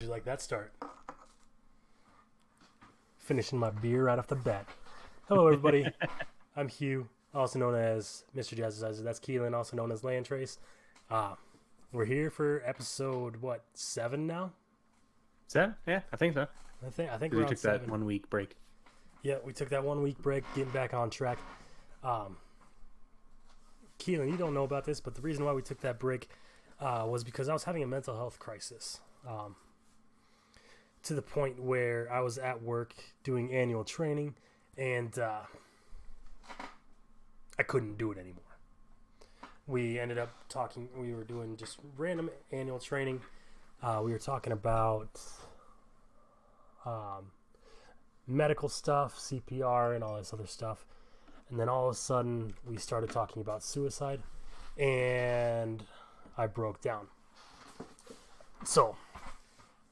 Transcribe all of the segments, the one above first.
You like that start? Finishing my beer right off the bat. Hello, everybody. I'm Hugh, also known as Mr. Jazzerciser. That's Keelan, also known as Land Trace. Uh, we're here for episode, 7 now? Seven? Yeah, I think so. I think We we're on took 7. that 1 week break. Yeah, we took that 1 week break, getting back on track. Keelan, you don't know about this, but the reason why we took that break was because I was having a mental health crisis. To the point where I was at work doing annual training, and I couldn't do it anymore. We ended up talking. We were doing just random annual training. We were talking about medical stuff, CPR, and all this other stuff. And then all of a sudden, we started talking about suicide, and I broke down. So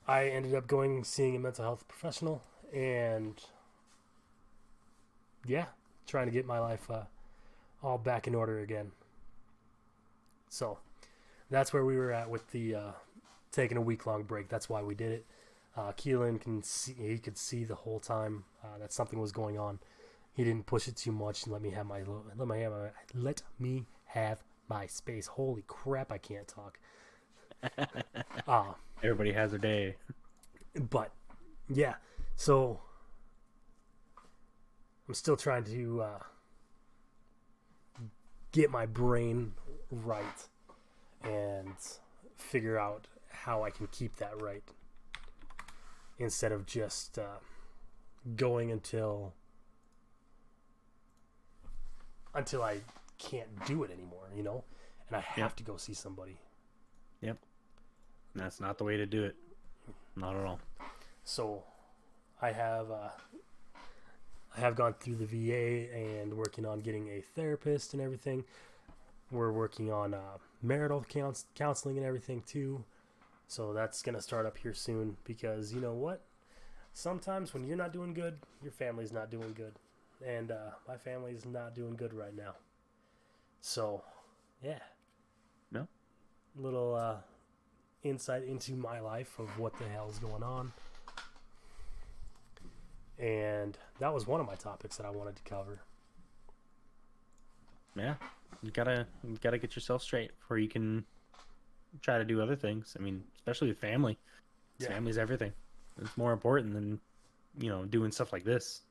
I ended up seeing a mental health professional, and yeah, trying to get my life all back in order again. So that's where we were at with the taking a week-long break. That's why we did it. Keelan could see the whole time that something was going on. He didn't push it too much and let me have my space. Holy crap, I can't talk. Everybody has their day. But yeah, so I'm still trying to get my brain right and figure out how I can keep that right instead of just going until I can't do it anymore, and I have to go see somebody. Yep. That's not the way to do it. Not at all. So I have gone through the VA and working on getting a therapist and everything. We're working on marital counseling and everything too. So that's going to start up here soon, because you know what? Sometimes when you're not doing good, your family's not doing good. And my family's not doing good right now. So, yeah. No? Little insight into my life of what the hell's going on. And that was one of my topics that I wanted to cover. Yeah. You gotta get yourself straight before you can try to do other things. I mean, especially with family. Yeah. Family's everything. It's more important than, doing stuff like this.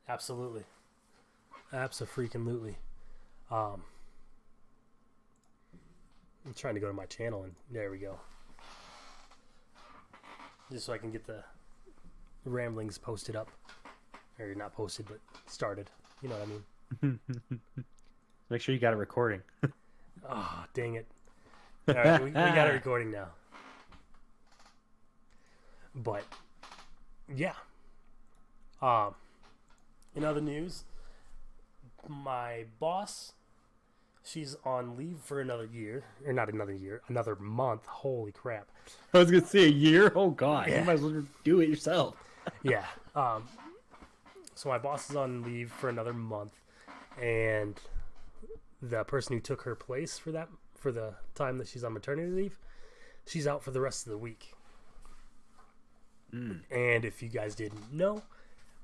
Absolutely. Abso-freaking-lutely. I'm trying to go to my channel, and there we go. Just so I can get the ramblings posted up. Or not posted, but started. You know what I mean? Make sure you got it recording. Oh, dang it. All right, we got it recording now. But, yeah. In other news, my boss, she's on leave for another year. Or not another year, another month. Holy crap. I was going to say a year? Oh, God. Yeah. You might as well do it yourself. Yeah. So my boss is on leave for another month, and the person who took her place for the time that she's on maternity leave, she's out for the rest of the week. And if you guys didn't know,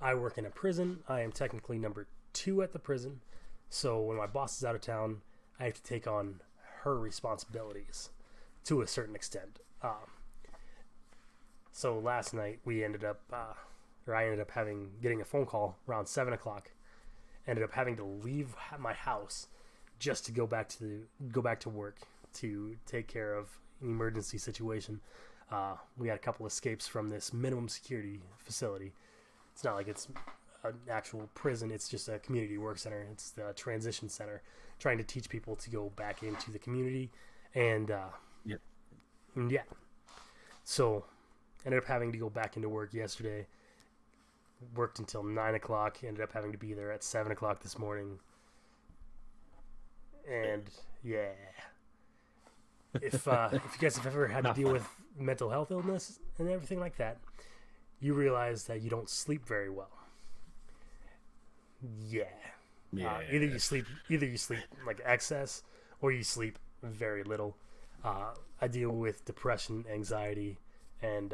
I work in a prison. I am technically number 2 at the prison. So when my boss is out of town, I have to take on her responsibilities to a certain extent. So last night we ended up, I ended up getting a phone call around 7 o'clock. Ended up having to leave my house just to go back to work to take care of an emergency situation. We had a couple escapes from this minimum security facility. It's not like it's an actual prison. It's just a community work center. It's the transition center, trying to teach people to go back into the community. And yeah. So ended up having to go back into work yesterday. Worked until 9 o'clock. Ended up having to be there at 7 o'clock this morning. And yeah. If you guys have ever had to deal with mental health illness and everything like that, you realize that you don't sleep very well. Yeah. Either you sleep like excess, or you sleep very little. I deal with depression, anxiety, and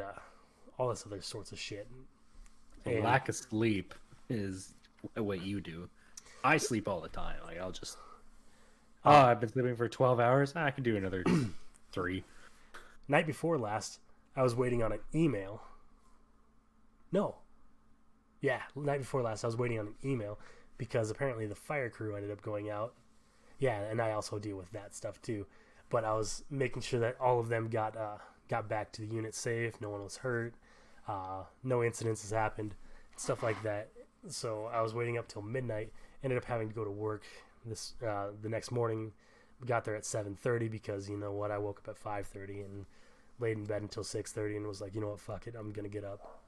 all this other sorts of shit. The lack of sleep is what you do. I sleep all the time. Like I'll just, I've been sleeping for 12 hours. I can do another 3. Night before last, I was waiting on an email. No. Yeah, night before last, I was waiting on an email because apparently the fire crew ended up going out. Yeah, and I also deal with that stuff too. But I was making sure that all of them got back to the unit safe. No one was hurt. No incidents has happened. Stuff like that. So I was waiting up till midnight. Ended up having to go to work the next morning. Got there at 7:30 because you know what, I woke up at 5:30 and laid in bed until 6:30 and was like, you know what, fuck it, I'm gonna get up.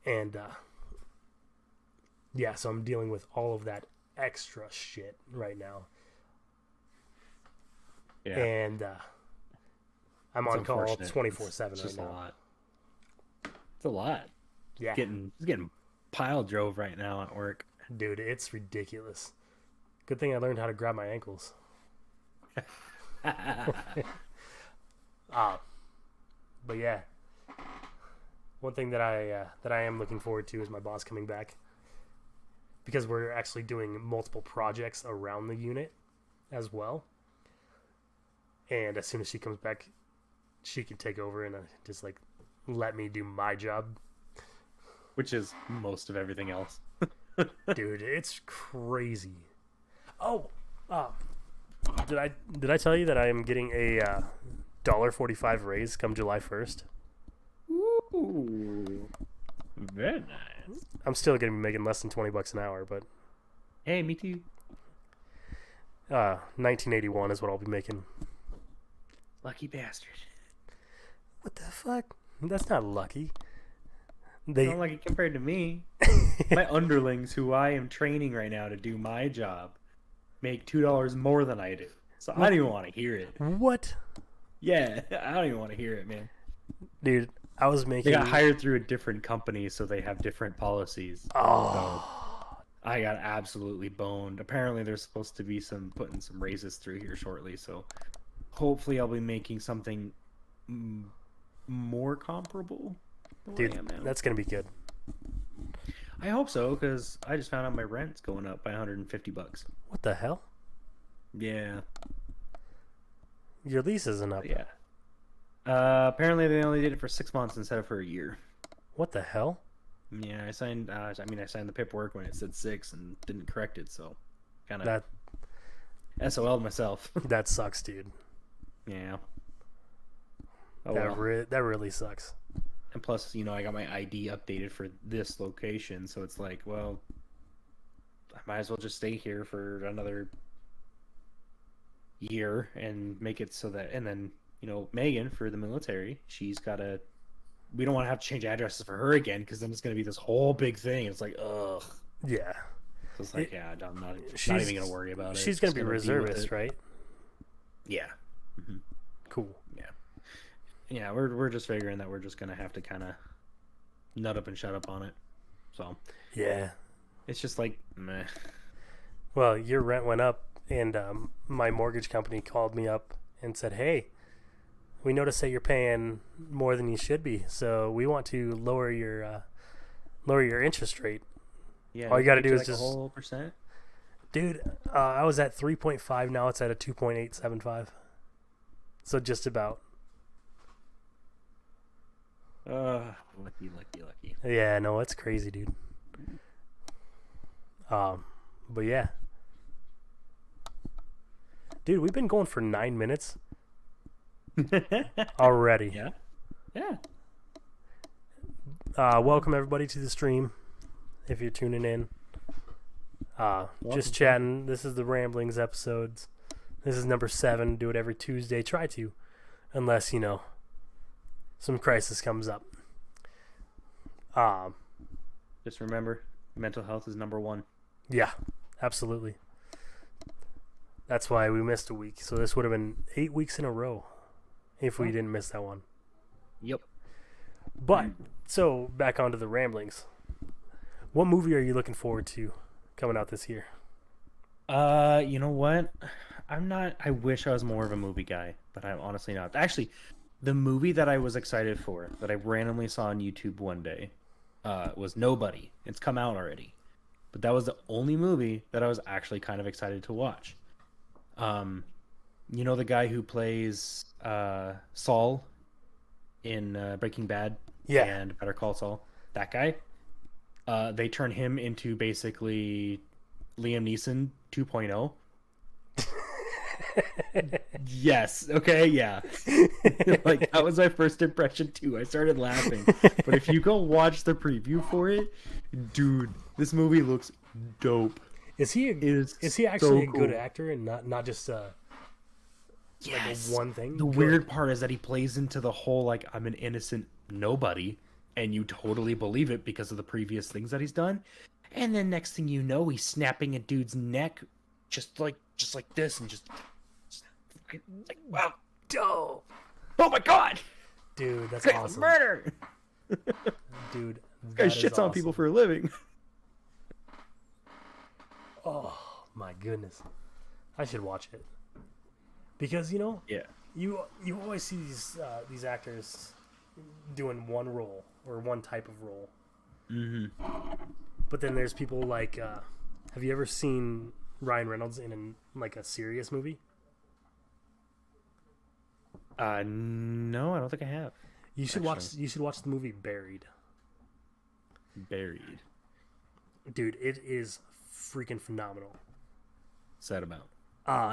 And yeah, so I'm dealing with all of that extra shit right now. Yeah. And I'm It's on call unfortunate. 24/7 It's right just a now. lot. It's a lot. Yeah, It's getting pile drove right now at work. dude, it's ridiculous. Good thing I learned how to grab my ankles. But yeah, one thing that I am looking forward to is my boss coming back, because we're actually doing multiple projects around the unit as well. And as soon as she comes back, she can take over and just like let me do my job. Which is most of everything else. Dude, it's crazy. Oh, did I tell you that I am getting a $1.45 raise come July 1st? Ooh. Very nice. I'm still gonna be making less than $20 an hour, but Hey, me too. 1981 is what I'll be making. Lucky bastard. What the fuck? That's not lucky. They Not lucky compared to me. My underlings, who I am training right now to do my job, make $2 more than I do. So I don't even want to hear it. What? Yeah, I don't even want to hear it, man. Dude, I was They making got hired through a different company, so they have different policies. Oh, I got absolutely boned. Apparently, there's supposed to be putting some raises through here shortly, so hopefully I'll be making something more comparable to where dude, I am now. that's gonna be good. I hope so, because I just found out my rent's going up by $150. What the hell? Yeah, Your lease isn't up. yeah. Apparently they only did it for 6 months instead of for a year. What the hell? Yeah, I signed. I signed the paperwork when it said 6 and didn't correct it, so kind of That SOL'd myself. that sucks, dude. Yeah. Oh that well. that really sucks. And plus, I got my ID updated for this location, so it's like, well, I might as well just stay here for another year and make it so that, and then, Megan for the military, she's got to, we don't want to have to change addresses for her again, because then it's going to be this whole big thing. It's like, ugh. Yeah. So it's like, yeah, I'm not She's- even going to worry about it. She's gonna Just be deal with reservist, it. right? Yeah. Mm-hmm. Cool. Yeah, we're just figuring that we're just going to have to kind of nut up and shut up on it. So Yeah. it's just like, meh. Well, your rent went up, and my mortgage company called me up and said, "Hey, we noticed that you're paying more than you should be, so we want to lower your interest rate." Yeah, All you gotta take do is like a just- whole percent. Dude, I was at 3.5. Now it's at a 2.875. So just about. Lucky. Yeah, no, it's crazy, dude. But yeah, dude, we've been going for 9 minutes already. Yeah. Welcome everybody to the stream. If you're tuning in, just chatting. This is the Ramblings episodes. This is number 7. Do it every Tuesday. Try to, unless some crisis comes up. Just remember, mental health is number 1. Yeah, absolutely. That's why we missed a week. So this would have been 8 weeks in a row if we didn't miss that one. Yep. But so back onto the Ramblings. What movie are you looking forward to coming out this year? You know what? I'm not. I wish I was more of a movie guy, but I'm honestly not. Actually, The movie that I was excited for, that I randomly saw on YouTube one day, was Nobody. It's come out already, but that was the only movie that I was actually kind of excited to watch. You know the guy who plays Saul in Breaking Bad Yeah. and Better Call Saul? That guy. They turn him into basically Liam Neeson 2.0. Yes. Okay. Yeah. Like that was my first impression too. I started laughing. But if you go watch the preview for it, dude, this movie looks dope. Is he Is he actually so a good cool. actor and not just like a one thing? The Good. weird part is that he plays into the whole like I'm an innocent nobody, and you totally believe it because of the previous things that he's done. And then next thing you know, he's snapping a dude's neck just like this and just like wow, Dope. oh my god, Dude, that's okay, awesome. murder. Dude, Guy that is shits on awesome. people for a living. Oh my goodness, I should watch it because Yeah. you always see these actors doing one role or one type of role, but then there's people like have you ever seen Ryan Reynolds in like a serious movie? No, I don't think I have. You should watch the movie Buried. Buried. Dude, it is freaking phenomenal. What's that about?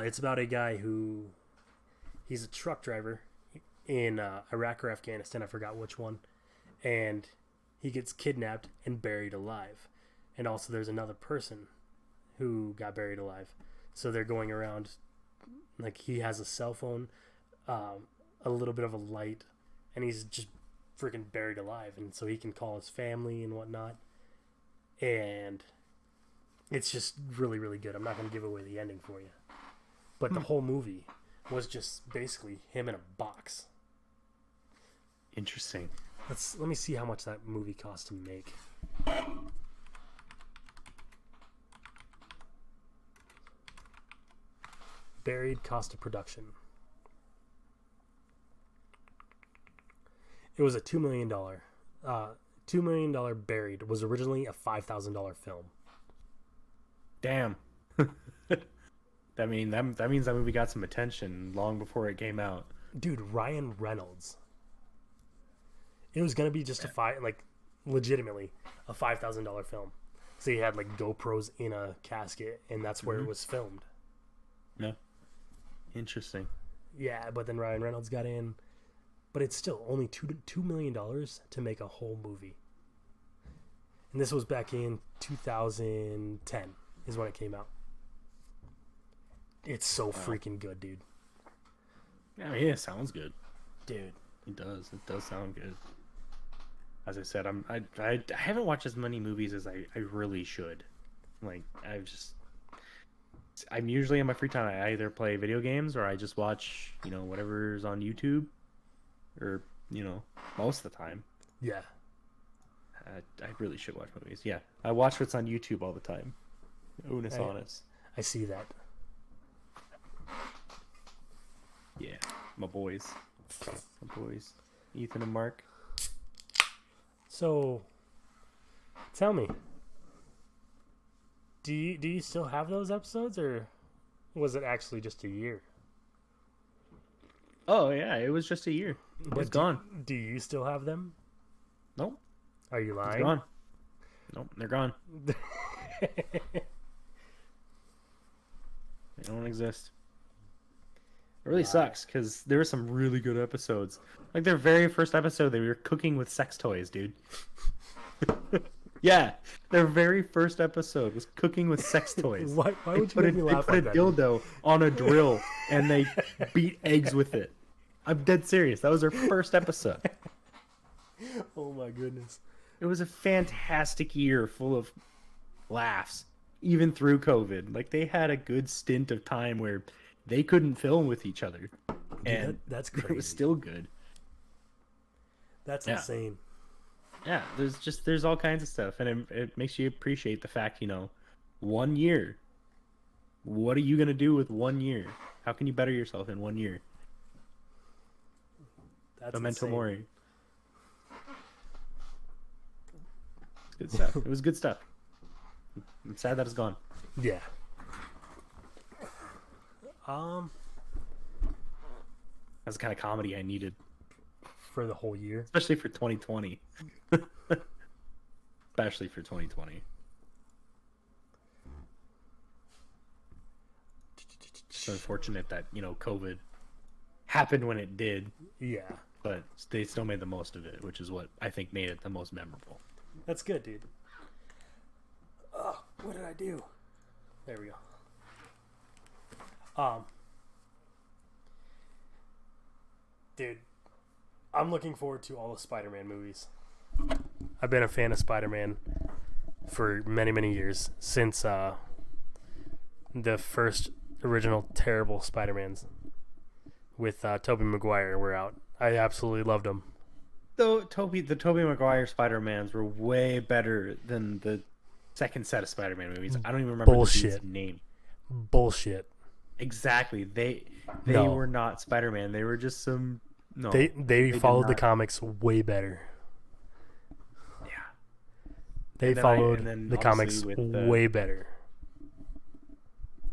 It's about a guy who he's a truck driver in Iraq or Afghanistan, I forgot which one, and he gets kidnapped and buried alive. And also there's another person who got buried alive. So they're going around, like he has a cell phone, a little bit of a light, and he's just freaking buried alive, and so he can call his family and whatnot. And it's just really, really good. I'm not going to give away the ending for you. But the whole movie was just basically him in a box. Interesting. Let me see how much that movie cost to make. Buried cost of production. It was a $2 million. $2 million Buried was originally a $5,000 film. Damn. That means that movie got some attention long before it came out. Dude, Ryan Reynolds. It was gonna be just legitimately a $5,000 film. So he had like GoPros in a casket, and that's where it was filmed. No. Interesting. Yeah, but then Ryan Reynolds got in, but it's still only $2 million to make a whole movie. And this was back in 2010 is when it came out. It's so freaking good, dude. Yeah, yeah, sounds good. Dude. It does. It does sound good. As I said, I haven't watched as many movies as I really should. Like I'm usually in my free time I either play video games or I just watch, whatever's on YouTube, or most of the time. Yeah. I really should watch movies. Yeah, I watch what's on YouTube all the time. Onus honest. I see that. Yeah, my boys, Ethan and Mark. So, tell me, do you still have those episodes, or was it actually just a year? Oh yeah, it was just a year. It's gone. Do you still have them? Nope, Are you it's lying? gone. Nope, they're gone. They don't exist. It really sucks because there were some really good episodes. Like their very first episode, they were cooking with sex toys, dude. Yeah, their very first episode was cooking with sex toys. Why would you make me laugh They like put that? a dildo on a drill and they beat eggs with it. I'm dead serious. That was their first episode. Oh my goodness. It was a fantastic year full of laughs, even through COVID. Like they had a good stint of time where they couldn't film with each other, and that's it was crazy. still good. That's Yeah. insane. Yeah, there's all kinds of stuff, and it makes you appreciate the fact, 1 year. What are you gonna do with 1 year? How can you better yourself in 1 year? That's Memento insane. Mori. Good stuff. It was good stuff. I'm sad that it's gone. Yeah. That's the kind of comedy I needed, For the whole year. especially for 2020. Especially for 2020. It's unfortunate that, COVID happened when it did, Yeah. but they still made the most of it, which is what I think made it the most memorable. That's good, dude. Oh, what did I do? There we go. Dude, I'm looking forward to all the Spider-Man movies. I've been a fan of Spider-Man for many, many years since the first original terrible Spider-Mans with Tobey Maguire were out. I absolutely loved them. Though the Tobey Maguire Spider-Mans were way better than the second set of Spider-Man movies. I don't even remember the dude's Bullshit. name. Bullshit. Exactly. They No. were not Spider-Man. They were just some They did followed the not. comics way better. Yeah. They And then followed and then the comics obviously with way better.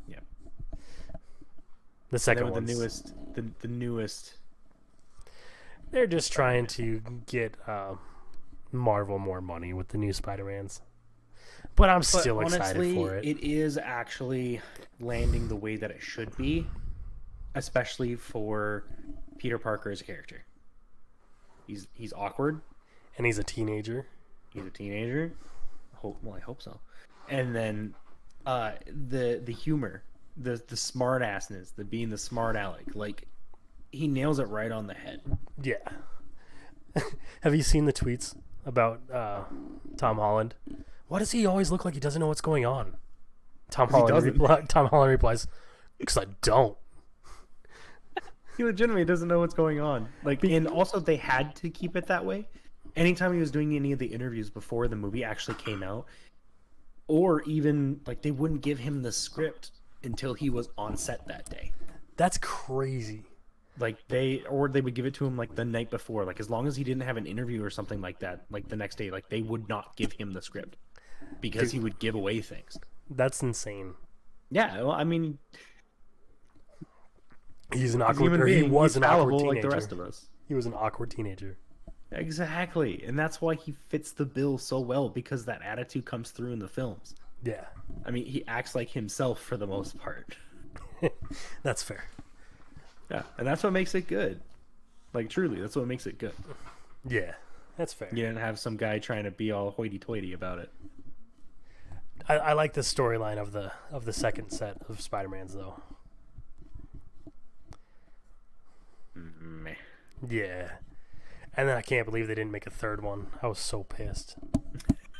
Yeah. The And second then one, with the newest. they're just trying to get Marvel more money with the new Spider-Mans. But I'm But still excited honestly, for it. it is actually landing the way that it should be, especially for Peter Parker as a character. He's awkward. And he's a teenager. He's a teenager. I hope so. And then the humor, the smart assness, the being the smart aleck, like he nails it right on the head. Yeah. Have you seen the tweets about Tom Holland? Why does he always look like he doesn't know what's going on? Tom Holland replies, "Because I don't." He legitimately doesn't know what's going on. Like, and also they had to keep it that way. Anytime he was doing any of the interviews before the movie actually came out, or even like they wouldn't give him the script until he was on set that day. That's crazy. Like they would give it to him like the night before. Like as long as he didn't have an interview or something like that, like the next day, like they would not give him the script because he would give away things. That's insane. Yeah, well, I mean, He's an he's a awkward. human Or he being, was he's an awkward fallible teenager. like the rest of us. He was an awkward teenager. Exactly, and that's why he fits the bill so well because that attitude comes through in the films. Yeah, I mean, he acts like himself for the most part. that's fair. Yeah, and that's what makes it good. Like truly, that's what makes it good. Yeah, that's fair. You didn't have some guy trying to be all hoity-toity about it. I like the storyline of the second set of Spider-Mans though. Meh. Yeah, and then I can't believe they didn't make a third one. I was so pissed,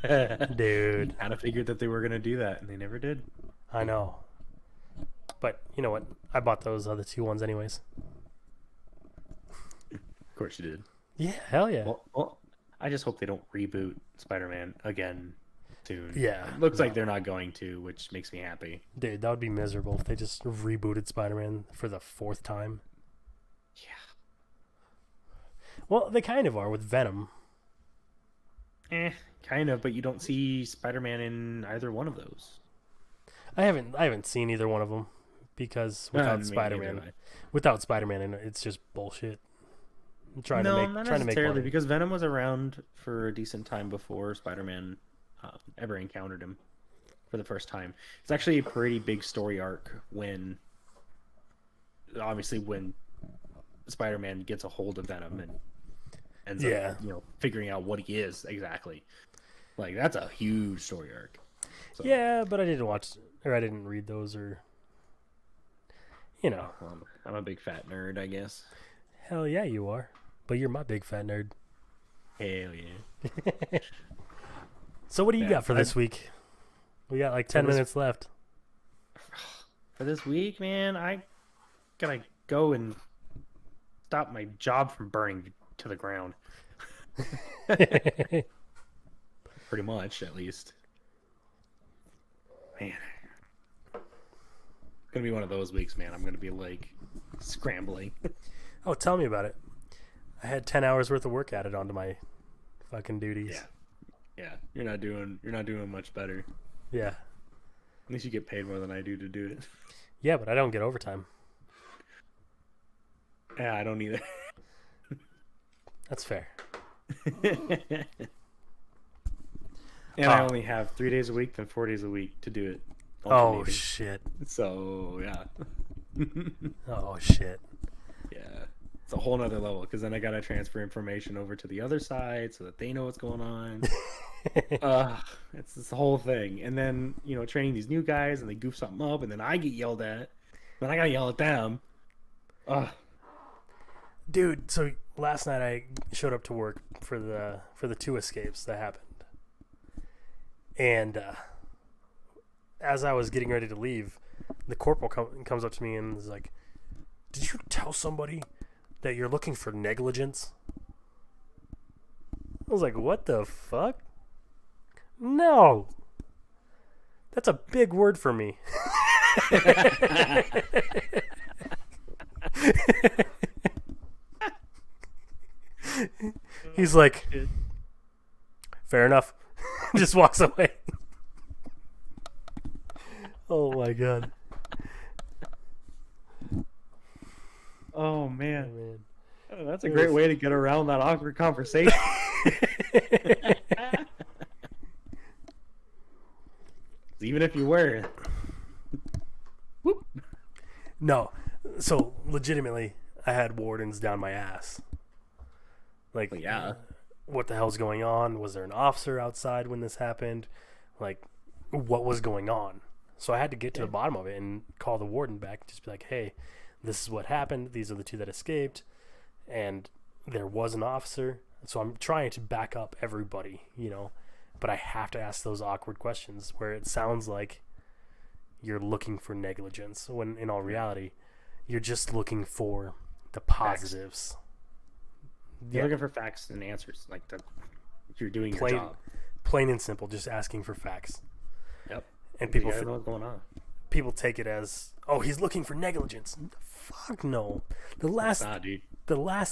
dude. Kind of figured that they were gonna do that, and they never did. I know, but you know what? I bought those other two ones anyways. Of course you did. Yeah, hell yeah. Well, I just hope they don't reboot Spider-Man again soon. Yeah, It looks like they're not going to, which makes me happy. Dude, that would be miserable if they just rebooted Spider-Man for the fourth time. Yeah. Well, they kind of are with Venom. Kind of, but you don't see Spider-Man in either one of those. I haven't seen either one of them because without Spider-Man in it, it's just bullshit. I'm trying not to make necessarily, money. because Venom was around for a decent time before Spider-Man ever encountered him for the first time. It's actually a pretty big story arc when Spider-Man gets a hold of Venom and ends up, figuring out what he is exactly. Like that's a huge story arc. So, Yeah, but I didn't read those or. I'm a big fat nerd, I guess. Hell yeah, you are. But you're my big fat nerd. Hell yeah. So what do you got for this week? We got like 10 this- minutes left. For this week, man, I gotta go and stop my job from burning to the ground. Pretty much, at least. Man. It's gonna be one of those weeks, man. I'm gonna be like scrambling. Oh, tell me about it. I had 10 hours worth of work added onto my fucking duties. Yeah. You're not doing much better. Yeah. At least you get paid more than I do to do it. Yeah, but I don't get overtime. Yeah, I don't either. That's fair. And I only have 3 days a week, then 4 days a week to do it. Oh, alternating. shit. So, yeah. Oh, shit. Yeah. It's a whole nother level because then I got to transfer information over to the other side so that they know what's going on. It's this whole thing. And then, training these new guys and they goof something up and then I get yelled at. Then I got to yell at them. Dude, so last night I showed up to work for the 2 escapes that happened. And as I was getting ready to leave, the corporal comes up to me and is like, "Did you tell somebody that you're looking for negligence?" I was like, "What the fuck? No. That's a big word for me." He's like, "Fair enough." Just walks away. Oh my god. Oh man. Oh, man. Oh, that's a great way to get around that awkward conversation. Even if you were. Whoop. No. So legitimately, I had wardens down my ass. Like, Well, yeah. What the hell's going on? Was there an officer outside when this happened? Like, what was going on? So I had to get to the bottom of it and call the warden back. Just be like, "Hey, this is what happened. These are the 2 that escaped. And there was an officer." So I'm trying to back up everybody, But I have to ask those awkward questions where it sounds like you're looking for negligence. When in all reality, you're just looking for the positives. You're looking for facts and answers. Like, you're doing your job. Plain and simple, just asking for facts. Yep. And You gotta know what's going on. people take it as, "Oh, he's looking for negligence." Fuck no. The last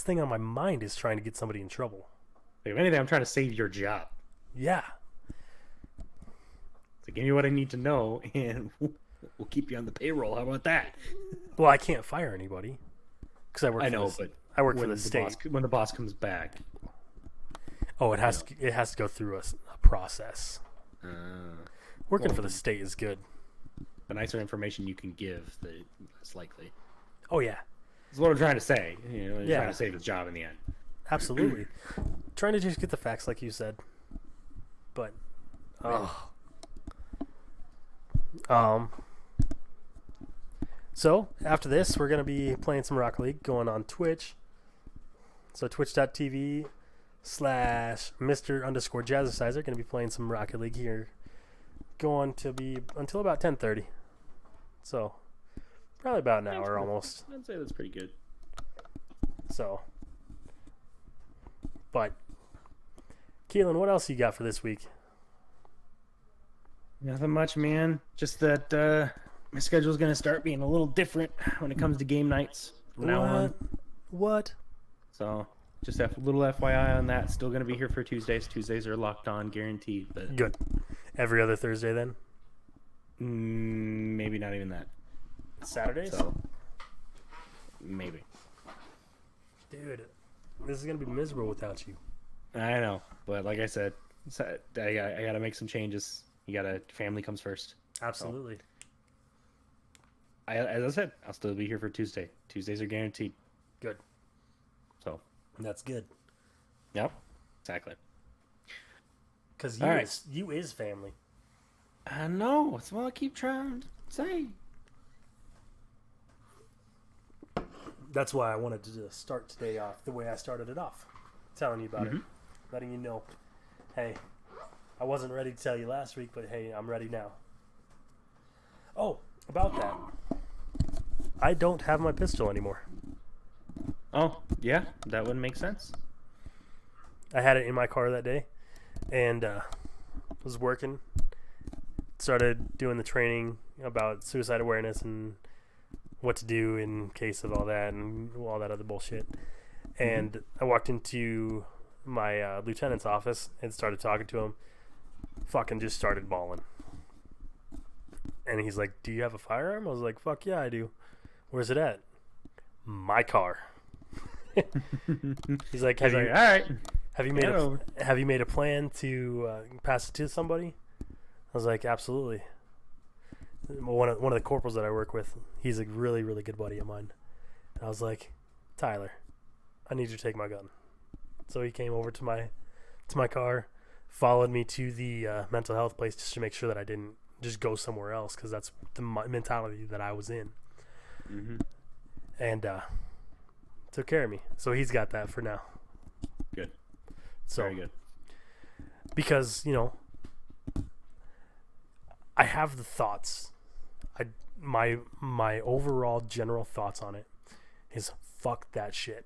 thing on my mind is trying to get somebody in trouble. Like, if anything, I'm trying to save your job. Yeah. So give me what I need to know, and we'll keep you on the payroll. How about that? Well, I can't fire anybody because I work for the state. When the boss comes back. Oh, it has to go through a process. Working for the state is good. The nicer information you can give, the less likely. Oh yeah. That's what I'm trying to say. Trying to save his job in the end. Absolutely. Trying to just get the facts, like you said. But, so after this, we're gonna be playing some Rocket League, going on Twitch. So twitch.tv/Mr_Jazzerciser, gonna be playing some Rocket League here. Going to be until about 10:30. So probably about an hour almost. I'd say that's pretty good. So, but Keelan, what else you got for this week? Nothing much, man. Just that my schedule's gonna start being a little different when it comes to game nights from now on. What? So just a little FYI on that. Still gonna be here for Tuesdays. Tuesdays are locked on, guaranteed. But Good. Every other Thursday then? Maybe not even that. Saturdays? So maybe. Dude, this is gonna be miserable without you. I know, but like I said, I gotta make some changes. Family comes first. Absolutely. So, as I said, I'll still be here for Tuesday. Tuesdays are guaranteed. Good. So That's good. Yep. Exactly. Because you is family. I know. That's what I keep trying to say. That's why I wanted to start today off the way I started it off. Telling you about it. Letting you know, hey, I wasn't ready to tell you last week, but hey, I'm ready now. Oh, about that. I don't have my pistol anymore. Oh, yeah. That would make sense. I had it in my car that day and was working. Started doing the training about suicide awareness and what to do in case of all that and all that other bullshit. And I walked into my lieutenant's office and started talking to him. Fucking just started bawling. And he's like, "Do you have a firearm?" I was like, "Fuck yeah, I do." "Where's it at?" "My car." He's like, All right. Have you made a plan to pass it to somebody?" I was like, "Absolutely." One of the corporals that I work with, he's a really, really good buddy of mine. And I was like, "Tyler, I need you to take my gun." So he came over to my car, followed me to the mental health place just to make sure that I didn't just go somewhere else, because that's the mentality that I was in. Mm-hmm. And took care of me. So he's got that for now. Good. So, very good. Because, I have the thoughts. My overall general thoughts on it is fuck that shit.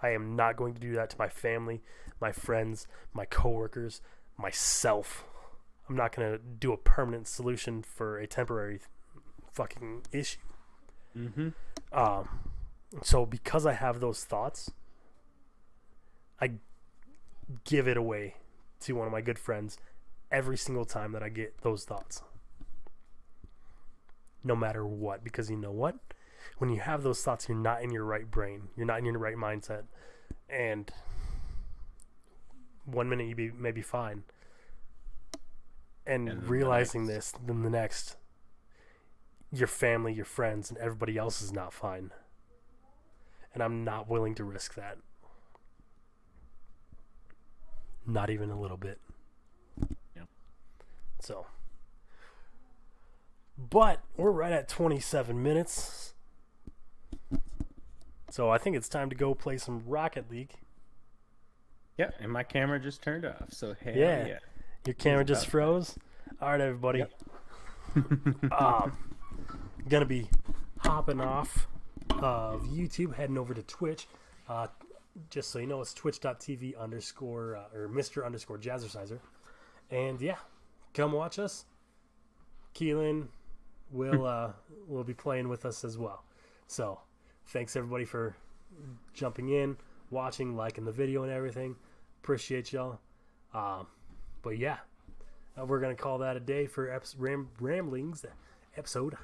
I am not going to do that to my family, my friends, my coworkers, myself. I'm not going to do a permanent solution for a temporary fucking issue. Mm-hmm. So because I have those thoughts, I give it away to one of my good friends every single time that I get those thoughts. No matter what. Because you know what? When you have those thoughts, you're not in your right brain. You're not in your right mindset. And 1 minute you may be fine. And realizing this, then the next, your family, your friends, and everybody else is not fine. And I'm not willing to risk that. Not even a little bit. Yep. So. But we're right at 27 minutes. So I think it's time to go play some Rocket League. Yeah, and my camera just turned off. So hell yeah. Your camera just froze? All right, everybody. Yep. Gonna be hopping off of YouTube, heading over to Twitch. Just so you know, it's twitch.tv or Mr._Jazzerciser. And yeah, come watch us. Keelan will be playing with us as well. So thanks everybody for jumping in, watching, liking the video and everything. Appreciate y'all. But yeah, we're gonna call that a day for Ramblings episode